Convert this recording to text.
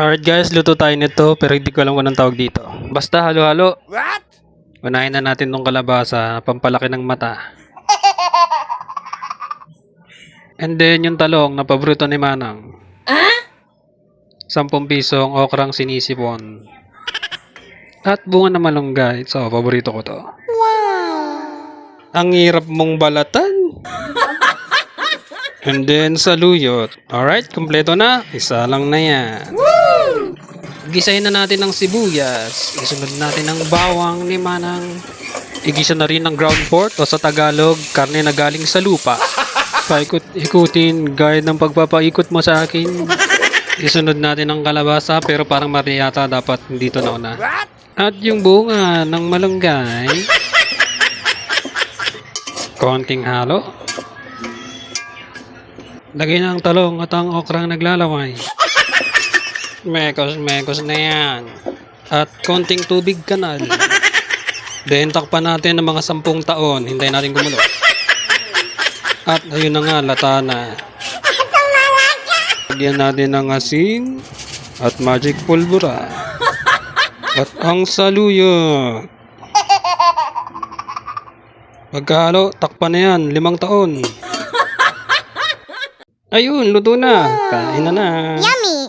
Alright guys, luto tayo nito pero hindi ko alam kung anong tawag dito. Basta halo-halo. What? Unahin na natin tong kalabasa, pampalaki ng mata. And then yung talong na paborito ni Manang. 10 pisong okrang sinisipon. At bunga na malunggay. So, paborito ko to. Ang hirap mong balatan. And then saluyot. Alright, kompleto na. Isa lang na yan. Gisahin na natin ng sibuyas. Isunod natin ng bawang ni Manang. Igisa na rin ng ground pork o sa Tagalog, karne na galing sa lupa. Paikot-ikutin, gaya ng pagpapaikot mo sa akin. Isunod natin ang kalabasa pero parang mali yata dapat dito na una. At yung bunga ng malunggay. Konting halo. Lagay na ang talong at ang okrang naglalaway. Mekos na yan. At konting tubig kanal. Then takpan natin ng mga 10 taon. Hintayin natin gumulo. At ayun na nga, lata na. Lagyan natin ng asin at magic pulbura. At ang saluyot. Pagkahalo, takpan na yan, 5 taon. Ayun, luto na. Kain na na. Yummy!